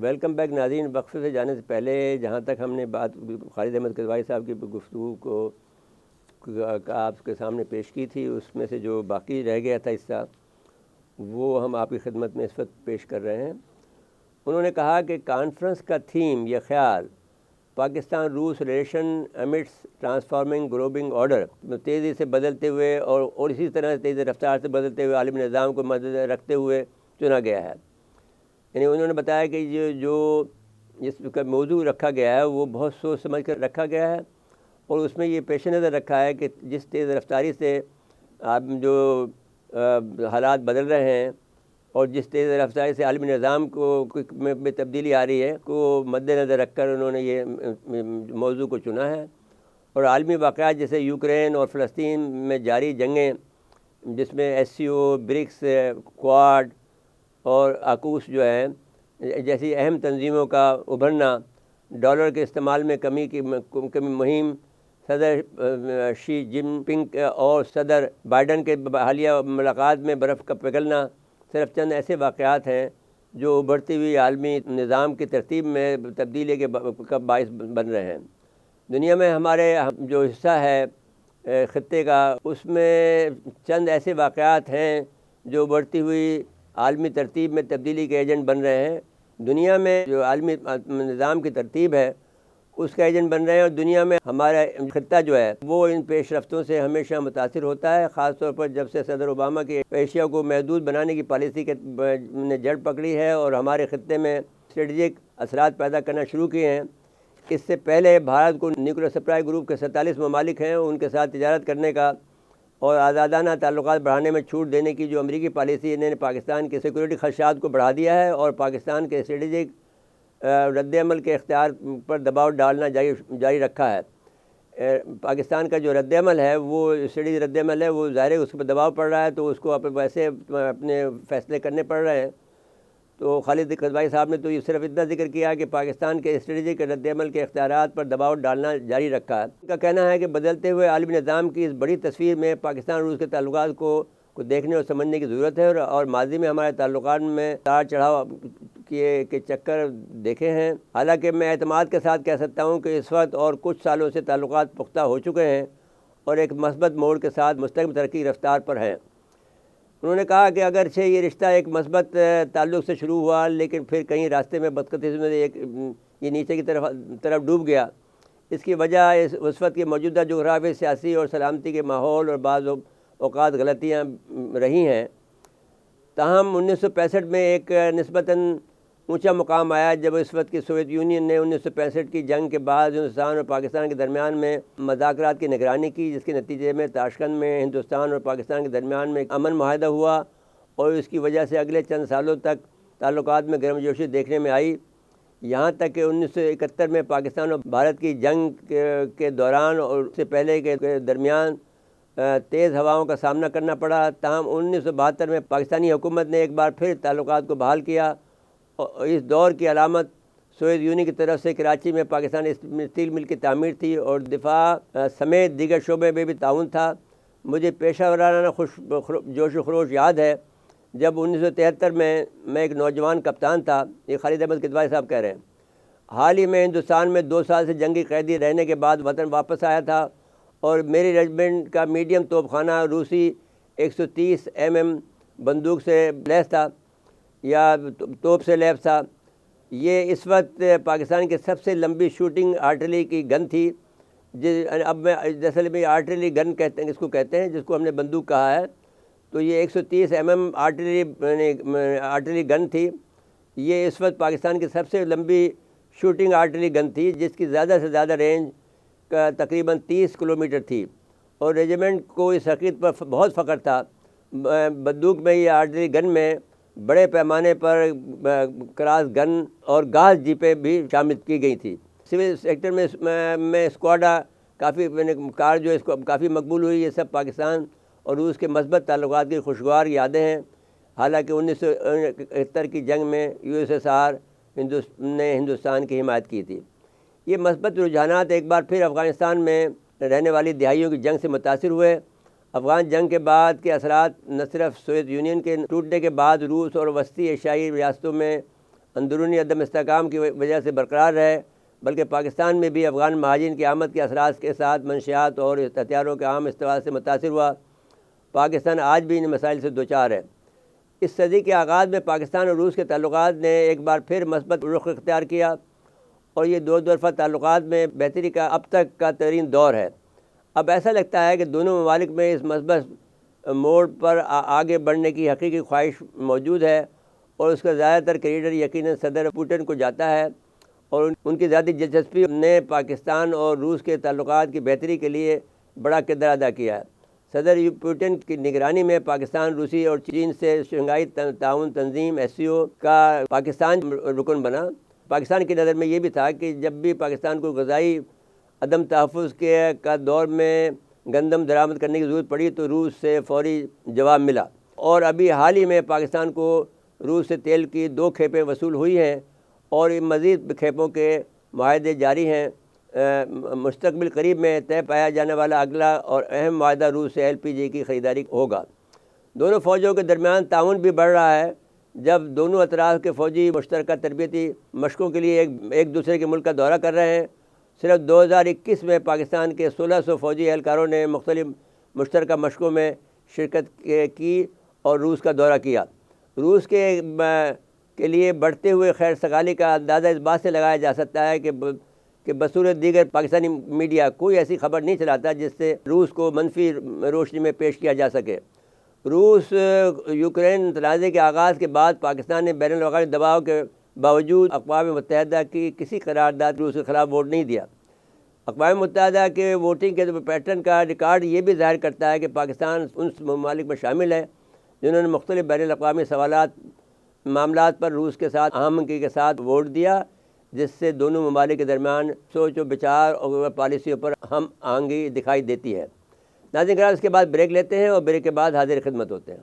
Welcome back ناظرین. وقفے سے جانے سے پہلے جہاں تک ہم نے بات خالد احمد کدوایی صاحب کی گفتگو کو آپ کے سامنے پیش کی تھی، اس میں سے جو باقی رہ گیا تھا حصہ وہ ہم آپ کی خدمت میں اس وقت پیش کر رہے ہیں. انہوں نے کہا کہ کانفرنس کا تھیم یہ خیال پاکستان روس relation emits transforming global order, تیزی سے بدلتے ہوئے اور اسی طرح تیز رفتار سے بدلتے ہوئے عالمی نظام کو مد رکھتے ہوئے چنا گیا ہے. یعنی انہوں نے بتایا کہ یہ جو اس کا موضوع رکھا گیا ہے وہ بہت سوچ سمجھ کر رکھا گیا ہے، اور اس میں یہ پیش نظر رکھا ہے کہ جس تیز رفتاری سے آپ جو حالات بدل رہے ہیں اور جس تیز رفتاری سے عالمی نظام کو میں تبدیلی آ رہی ہے کو مد نظر رکھ کر انہوں نے یہ موضوع کو چنا ہے. اور عالمی واقعات جیسے یوکرین اور فلسطین میں جاری جنگیں، جس میں SCO، برکس، کوارڈ اور آکوس جو ہے جیسی اہم تنظیموں کا ابھرنا، ڈالر کے استعمال میں کمی کی مہم، صدر شی جن پنگ اور صدر بائیڈن کے حالیہ ملاقات میں برف کا پگھلنا صرف چند ایسے واقعات ہیں جو ابھرتی ہوئی عالمی نظام کی ترتیب میں تبدیلی کا باعث بن رہے ہیں. دنیا میں ہمارے جو حصہ ہے خطے کا، اس میں چند ایسے واقعات ہیں جو ابھرتی ہوئی عالمی ترتیب میں تبدیلی کے ایجنٹ بن رہے ہیں. دنیا میں جو عالمی نظام کی ترتیب ہے اس کا ایجنٹ بن رہے ہیں، اور دنیا میں ہمارا خطہ جو ہے وہ ان پیش رفتوں سے ہمیشہ متاثر ہوتا ہے، خاص طور پر جب سے صدر اوباما کی ایشیا کو محدود بنانے کی پالیسی نے جڑ پکڑی ہے اور ہمارے خطے میں اسٹریٹجک اثرات پیدا کرنا شروع کیے ہیں. اس سے پہلے بھارت کو نیوکلیر سپلائی گروپ کے 47 ممالک ہیں ان کے ساتھ تجارت کرنے کا اور آزادانہ تعلقات بڑھانے میں چھوٹ دینے کی جو امریکی پالیسی نے پاکستان کے سیکورٹی خدشات کو بڑھا دیا ہے اور پاکستان کے اسٹریٹجک رد عمل کے اختیار پر دباؤ ڈالنا جاری رکھا ہے. پاکستان کا جو رد عمل ہے وہ اسٹریٹجک رد عمل ہے، وہ ظاہر ہے اس پر دباؤ پڑ رہا ہے تو اس کو ویسے اپنے فیصلے کرنے پڑ رہے ہیں. تو خالد کدوایی صاحب نے تو یہ صرف اتنا ذکر کیا کہ پاکستان کے اسٹریٹجک رد عمل کے اختیارات پر دباؤ ڈالنا جاری رکھا ہے. ان کا کہنا ہے کہ بدلتے ہوئے عالمی نظام کی اس بڑی تصویر میں پاکستان روس کے تعلقات کو دیکھنے اور سمجھنے کی ضرورت ہے، اور ماضی میں ہمارے تعلقات میں اتار چڑھاؤ کے چکر دیکھے ہیں. حالانکہ میں اعتماد کے ساتھ کہہ سکتا ہوں کہ اس وقت اور کچھ سالوں سے تعلقات پختہ ہو چکے ہیں اور ایک مثبت موڑ کے ساتھ مستقبل ترقی رفتار پر ہیں. انہوں نے کہا کہ اگرچہ یہ رشتہ ایک مثبت تعلق سے شروع ہوا لیکن پھر کہیں راستے میں بدقسمتی سے یہ نیچے کی طرف ڈوب گیا. اس کی وجہ اس وقت کے موجودہ جغرافیائی، سیاسی اور سلامتی کے ماحول اور بعض اوقات غلطیاں رہی ہیں. تاہم 1965 میں ایک نسبتاً اونچا مقام آیا جب اس وقت کی سوویت یونین نے 1965 کی جنگ کے بعد ہندوستان اور پاکستان کے درمیان میں مذاکرات کی نگرانی کی، جس کے نتیجے میں تاشقند میں ہندوستان اور پاکستان کے درمیان میں ایک امن معاہدہ ہوا، اور اس کی وجہ سے اگلے چند سالوں تک تعلقات میں گرمجوشی دیکھنے میں آئی. یہاں تک کہ 1971 میں پاکستان اور بھارت کی جنگ کے دوران اور اس سے پہلے کے درمیان تیز ہواؤں کا سامنا کرنا پڑا. تاہم 1972 میں پاکستانی حکومت نے ایک بار پھر تعلقات کو بحال کیا، اور اس دور کی علامت سوویت یونین کی طرف سے کراچی میں پاکستانی اسٹیل مل کی تعمیر تھی اور دفاع سمیت دیگر شعبے میں بھی تعاون تھا. مجھے پیشہ ورانہ جوش و خروش یاد ہے جب 1973 میں ایک نوجوان کپتان تھا. یہ خالد احمد کدوایی صاحب کہہ رہے ہیں. حال ہی میں ہندوستان میں 2 سال سے جنگی قیدی رہنے کے بعد وطن واپس آیا تھا، اور میری ریجمنٹ کا میڈیم توپ خانہ روسی 130 mm بندوق سے لیس تھا یا توپ سے لیس تھا. یہ اس وقت پاکستان کی سب سے لمبی شوٹنگ آرٹلری کی گن تھی. اب میں دراصل میں آرٹلری گن کہتے ہیں، اس کو کہتے ہیں جس کو ہم نے بندوق کہا ہے. تو یہ 130 mm آرٹلری گن تھی. یہ اس وقت پاکستان کی سب سے لمبی شوٹنگ آرٹلری گن تھی، جس کی زیادہ سے زیادہ رینج کا تقریباً 30 کلومیٹر تھی، اور ریجیمنٹ کو اس حقیقت پر بہت فخر تھا. بندوق میں یہ آرٹلری گن میں بڑے پیمانے پر کراس گن اور گاز جیپیں بھی شامل کی گئی تھی. سول سیکٹر میں اسکواڈا کافی کار جو اس کو کافی مقبول ہوئی. یہ سب پاکستان اور روس کے مثبت تعلقات کی خوشگوار یادیں ہیں. حالانکہ 1971 کی جنگ میں USSR نے ہندوستان کی حمایت کی تھی. یہ مثبت رجحانات ایک بار پھر افغانستان میں رہنے والی دہائیوں کی جنگ سے متاثر ہوئے. افغان جنگ کے بعد کے اثرات نہ صرف سوویت یونین کے ٹوٹنے کے بعد روس اور وسطی ایشیائی ریاستوں میں اندرونی عدم استحکام کی وجہ سے برقرار رہے، بلکہ پاکستان میں بھی افغان مہاجرین کی آمد کے اثرات کے ساتھ منشیات اور ہتھیاروں کے عام استعمال سے متاثر ہوا۔ پاکستان آج بھی ان مسائل سے دوچار ہے۔ اس صدی کے آغاز میں پاکستان اور روس کے تعلقات نے ایک بار پھر مثبت رخ اختیار کیا، اور یہ دو طرفہ تعلقات میں بہتری کا اب تک کا ترین دور ہے۔ اب ایسا لگتا ہے کہ دونوں ممالک میں اس مثبت موڑ پر آگے بڑھنے کی حقیقی خواہش موجود ہے، اور اس کا زیادہ تر کریڈٹ یقیناً صدر پوٹن کو جاتا ہے، اور ان کی ذاتی دلچسپی نے پاکستان اور روس کے تعلقات کی بہتری کے لیے بڑا کردار ادا کیا ہے۔ صدر پوٹن کی نگرانی میں پاکستان روسی اور چین سے شنگھائی تعاون تنظیم SCO کا پاکستان رکن بنا۔ پاکستان کی نظر میں یہ بھی تھا کہ جب بھی پاکستان کو غذائی عدم تحفظ کا دور میں گندم درآمد کرنے کی ضرورت پڑی تو روس سے فوری جواب ملا، اور ابھی حال ہی میں پاکستان کو روس سے تیل کی 2 کھیپیں وصول ہوئی ہیں، اور مزید کھیپوں کے معاہدے جاری ہیں۔ مستقبل قریب میں طے پایا جانے والا اگلا اور اہم معاہدہ روس سے LPG کی خریداری ہوگا۔ دونوں فوجوں کے درمیان تعاون بھی بڑھ رہا ہے، جب دونوں اطراف کے فوجی مشترکہ تربیتی مشقوں کے لیے ایک دوسرے کے ملک کا دورہ کر رہے ہیں۔ صرف 2021 میں پاکستان کے 1600 فوجی اہلکاروں نے مختلف مشترکہ مشقوں میں شرکت کی اور روس کا دورہ کیا۔ روس کے لیے بڑھتے ہوئے خیر سگالی کا اندازہ اس بات سے لگایا جا سکتا ہے کہ بصورت دیگر پاکستانی میڈیا کوئی ایسی خبر نہیں چلاتا جس سے روس کو منفی روشنی میں پیش کیا جا سکے۔ روس یوکرین تنازع کے آغاز کے بعد پاکستان نے بین الاقوامی دباؤ کے باوجود اقوام متحدہ کی کسی قرارداد روس کے خلاف ووٹ نہیں دیا۔ اقوام متحدہ کے ووٹنگ کے پیٹرن کا ریکارڈ یہ بھی ظاہر کرتا ہے کہ پاکستان ان ممالک میں شامل ہے جنہوں نے مختلف بین الاقوامی معاملات پر روس کے ساتھ ہم-آہنگی کے ساتھ ووٹ دیا، جس سے دونوں ممالک کے درمیان سوچ و بچار اور پالیسیوں پر ہم آہنگی دکھائی دیتی ہے۔ ناظرین کرام، اس کے بعد بریک لیتے ہیں، اور بریک کے بعد حاضر خدمت ہوتے ہیں۔